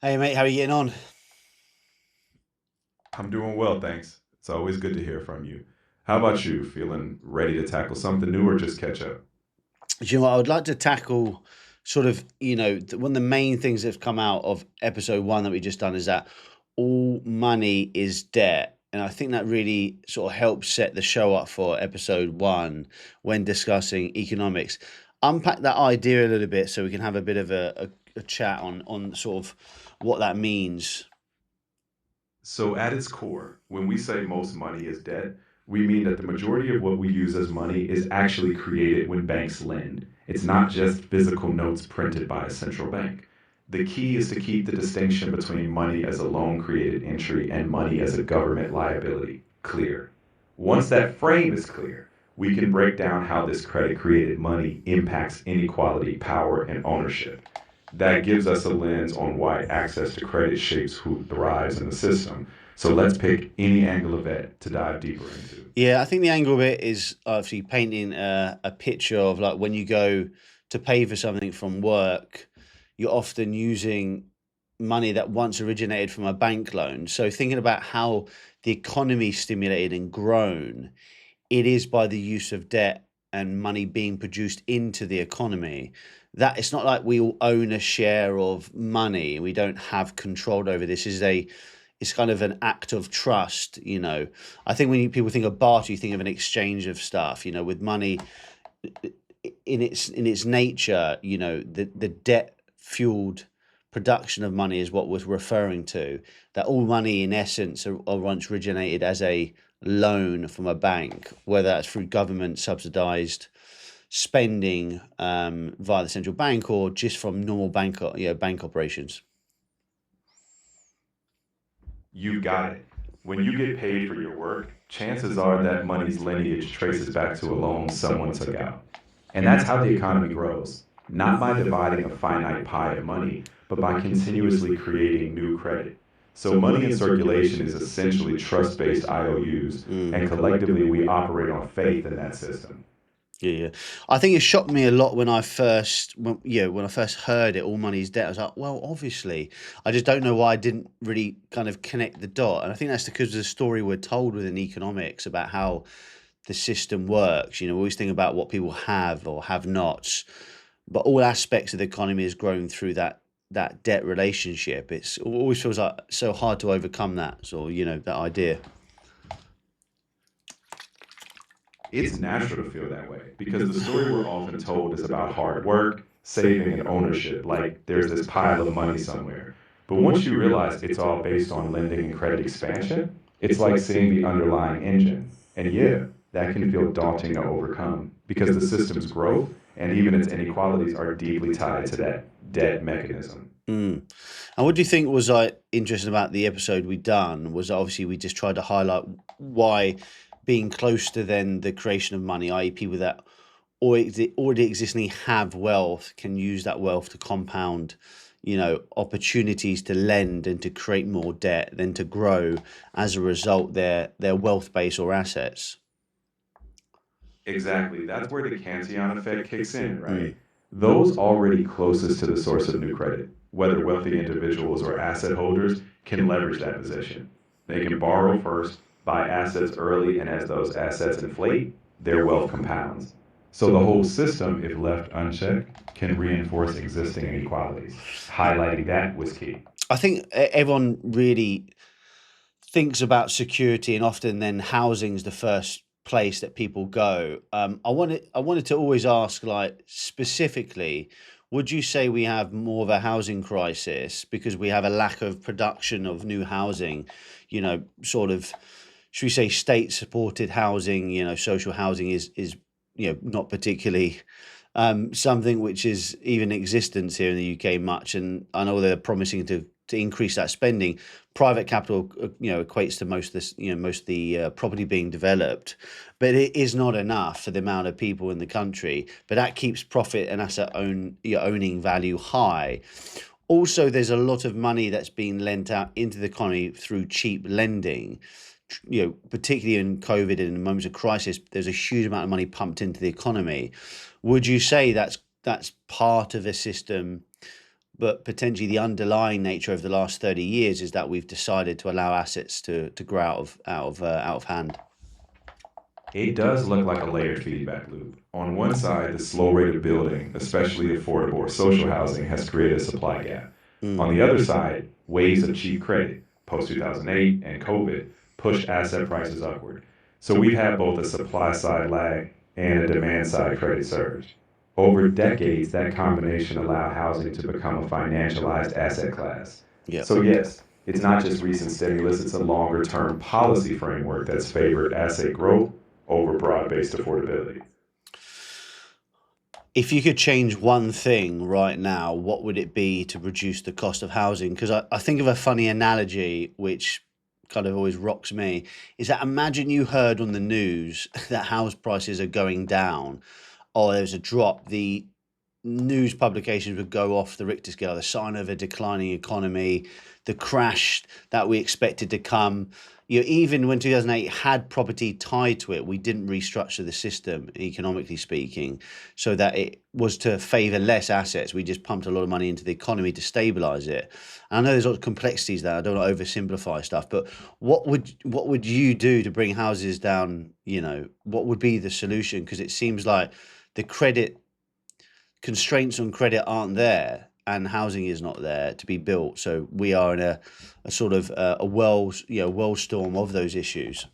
Hey mate, how are you getting on? I'm doing well, thanks. It's always good to hear from you. How about you? Feeling ready to tackle something new or just catch up? Do you know what? I would like to tackle sort of, one of the main things that's come out of episode one that we just done is that all money is debt. And I think that really sort of helps set the show up for episode one when discussing economics. Unpack that idea a little bit so we can have a bit of a chat on sort of what that means. So, at its core, when we say most money is debt, we mean that the majority of what we use as money is actually created when banks lend. It's not just physical notes printed by a central bank. The key is to keep the distinction between money as a loan created entry and money as a government liability clear. Once that frame is clear, we can break down how this credit created money impacts inequality, power, and ownership. That gives us a lens on why access to credit shapes who thrives in the system. So let's pick any angle of it to dive deeper into. Yeah, I think the angle of it is obviously painting a picture of like when you go to pay for something from work, you're often using money that once originated from a bank loan. So thinking about how the economy stimulated and grown, it is by the use of debt and money being produced into the economy. That it's not like we all own a share of money. We don't have control over this. It's kind of an act of trust. I think when people think of barter, you think of an exchange of stuff. With money in its nature, the debt fueled production of money is what was referring to. That all money, in essence, are once originated as a loan from a bank, whether that's through government subsidized spending via the central bank or just from normal bank operations. You've got it. When you get paid for your work, chances are that money's lineage traces back to a loan someone took out. And that's how the economy grows, not by dividing a finite pie of money, but by continuously creating new credit. So, money in circulation is essentially trust based IOUs, Mm. and collectively we operate on faith in that system. Yeah, yeah. I think it shocked me a lot when when I first heard it, all money's debt. I was like, well, obviously, I just don't know why I didn't really kind of connect the dot. And I think that's because of the story we're told within economics about how the system works. We always think about what people have or have nots, but all aspects of the economy is growing through that debt relationship. It always feels like so hard to overcome that. So that idea. It's natural to feel that way because the story we're often told is about hard work, saving, and ownership, like there's this pile of money somewhere. But once you realize it's all based on lending and credit expansion, it's like seeing the underlying engine. And yeah, that can feel daunting to overcome because the system's growth and even its inequalities are deeply tied to that debt mechanism. Mm. And what do you think was interesting about the episode we done was obviously we just tried to highlight why being close to then the creation of money, i.e., people that already existingly have wealth, can use that wealth to compound, opportunities to lend and to create more debt, then to grow as a result their wealth base or assets. Exactly. That's where the Cantillon effect kicks in, Mm. right? Those already closest to the source of new credit, whether wealthy individuals or asset holders, can leverage that position. They can borrow first, buy assets early, and as those assets inflate, their wealth compounds. So the whole system, if left unchecked, can reinforce existing inequalities. Highlighting that was key. I think everyone really thinks about security, and often then housing is the first place that people go. I wanted to always ask, like, specifically, would you say we have more of a housing crisis because we have a lack of production of new housing? Sort of, should we say, state supported housing? Social housing is not particularly something which is even in existence here in the UK much, and I know they're promising to increase that spending. Private capital, equates to most of this, most of the property being developed, but it is not enough for the amount of people in the country. But that keeps profit and owning value high. Also, there's a lot of money that's being lent out into the economy through cheap lending. Particularly in COVID and in moments of crisis, there's a huge amount of money pumped into the economy. Would you say that's part of a system but potentially the underlying nature over the last 30 years is that we've decided to allow assets to grow out of hand. It does look like a layered feedback loop. On one side, the slow rate of building, especially affordable or social housing, has created a supply gap. On the other side, waves of cheap credit, post 2008 and COVID, pushed asset prices upward. So we've had both a supply side lag and a demand side credit surge. Over decades, that combination allowed housing to become a financialized asset class. Yeah. So, yes, it's not just recent stimulus, it's a longer term policy framework that's favored asset growth over broad-based affordability. If you could change one thing right now, what would it be to reduce the cost of housing? Because I think of a funny analogy, which kind of always rocks me, is that imagine you heard on the news that house prices are going down, or there's a drop. The news publications would go off the Richter scale, the sign of a declining economy, the crash that we expected to come. You know, even when 2008 had property tied to it, we didn't restructure the system, economically speaking, so that it was to favor less assets. We just pumped a lot of money into the economy to stabilize it. And I know there's lots of complexities there. I don't want to oversimplify stuff, but what would you do to bring houses down? You know, what would be the solution? Because it seems like the credit constraints on credit aren't there, and housing is not there to be built. So we are in a sort of a wellstorm of those issues.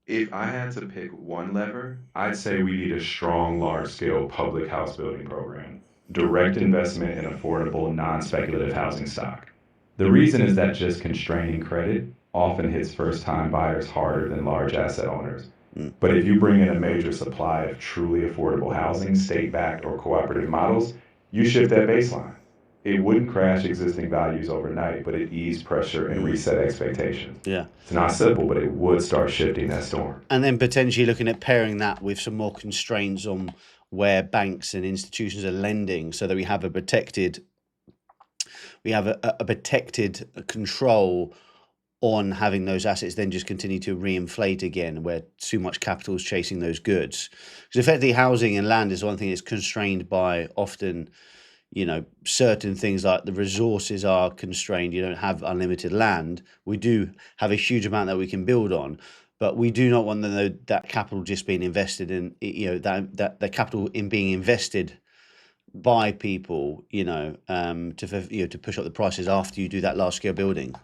If I had to pick one lever, I'd say we need a strong, large scale public house building program, direct investment in affordable, non speculative housing stock. The reason is that just constraining credit often hits first time buyers harder than large asset owners. Mm. But if you bring in a major supply of truly affordable housing, state backed or cooperative models, you shift that baseline. It wouldn't crash existing values overnight, but it eased pressure and reset expectations. Yeah. It's not simple, but it would start shifting that storm. And then potentially looking at pairing that with some more constraints on where banks and institutions are lending, so that we have a protected control on having those assets then just continue to reinflate again, where too much capital is chasing those goods. Because effectively housing and land is one thing that's constrained by often, you know, certain things, like the resources are constrained. You don't have unlimited land. We do have a huge amount that we can build on, but we do not want that capital just being invested in, you know, that capital in being invested by people, you know, to push up the prices after you do that large scale building.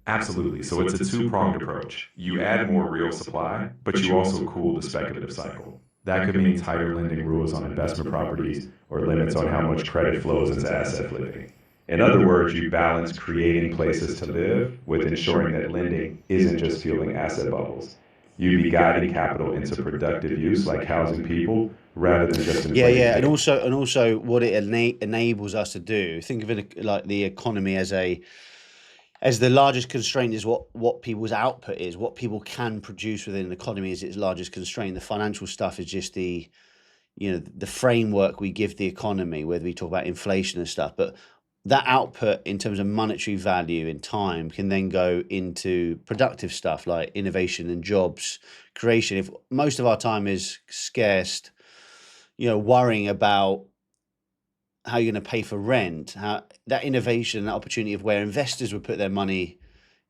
Absolutely. So it's a two-pronged approach. You add more real supply, but you also cool the speculative cycle. That could mean tighter lending rules on investment properties or limits on how much credit flows into asset flipping. In other words, you balance creating places to live with ensuring that lending isn't just fueling asset bubbles. You'd be guiding capital into productive use, like housing people, rather than just inflating And yields. also what it enables us to do. Think of it like the economy as the largest constraint is what people's output is, what people can produce within an economy is its largest constraint. The financial stuff is just the framework we give the economy, whether we talk about inflation and stuff. But that output in terms of monetary value in time can then go into productive stuff like innovation and jobs creation. If most of our time is scarce, worrying about how you're going to pay for rent, how that innovation, that opportunity of where investors would put their money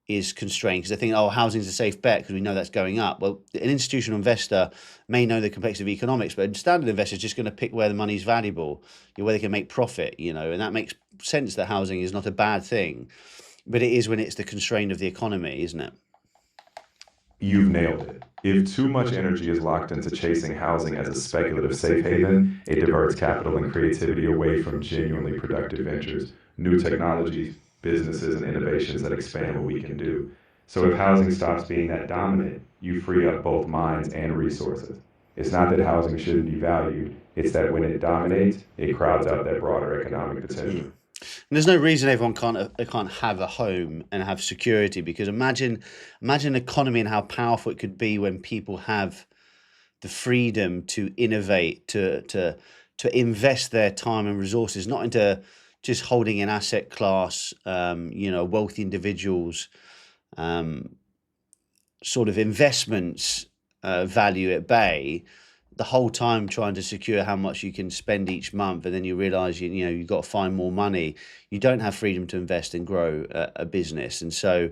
is constrained because they think, oh, housing's a safe bet because we know that's going up. Well, an institutional investor may know the complexity of economics, but a standard investor is just going to pick where the money's valuable, where they can make profit, and that makes sense that housing is not a bad thing, but it is when it's the constraint of the economy, isn't it? You've nailed it. If too much energy is locked into chasing housing as a speculative safe haven, it diverts capital and creativity away from genuinely productive ventures, new technologies, businesses, and innovations that expand what we can do. So if housing stops being that dominant, you free up both minds and resources. It's not that housing shouldn't be valued, it's that when it dominates, it crowds out that broader economic potential. And there's no reason everyone can't have a home and have security, because imagine an economy and how powerful it could be when people have the freedom to innovate, to invest their time and resources, not into just holding an asset class, wealthy individuals, sort of investments value at bay, the whole time trying to secure how much you can spend each month, and then you realize you know you've got to find more money, you don't have freedom to invest and grow a business. And so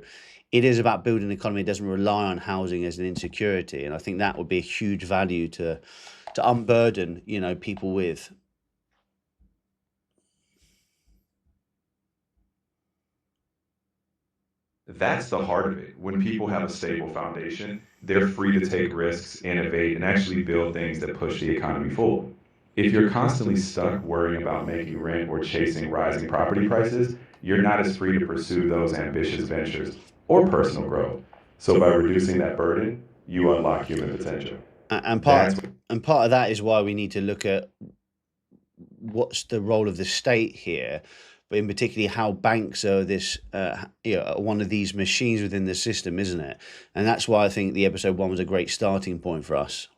it is about building an economy that doesn't rely on housing as an insecurity, and I think that would be a huge value to unburden, you know, people with. That's the heart of it. When people have a stable foundation, they're free to take risks, innovate, and actually build things that push the economy forward. If you're constantly stuck worrying about making rent or chasing rising property prices, you're not as free to pursue those ambitious ventures or personal growth. So by reducing that burden, you unlock human potential. And That's part of that is why we need to look at what's the role of the state here, but in particularly how banks are this, you know, one of these machines within the system, isn't it? And that's why I think the episode one was a great starting point for us.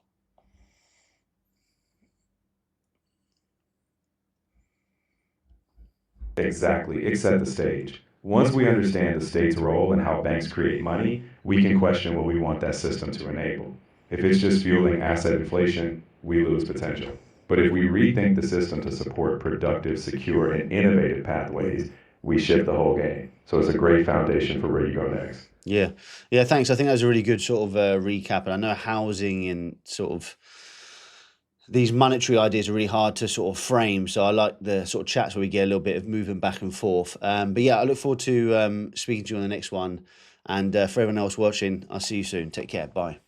exactly, it set the stage. Once we understand the state's role and how banks create money, we can question what we want that system to enable. If it's just fueling asset inflation, we lose potential. But if we rethink the system to support productive, secure, and innovative pathways, we shift the whole game. So it's a great foundation for where you go next. Yeah, yeah. Thanks. I think that was a really good sort of recap. And I know housing and sort of these monetary ideas are really hard to sort of frame. So I like the sort of chats where we get a little bit of moving back and forth. But yeah, I look forward to speaking to you on the next one. And for everyone else watching, I'll see you soon. Take care. Bye.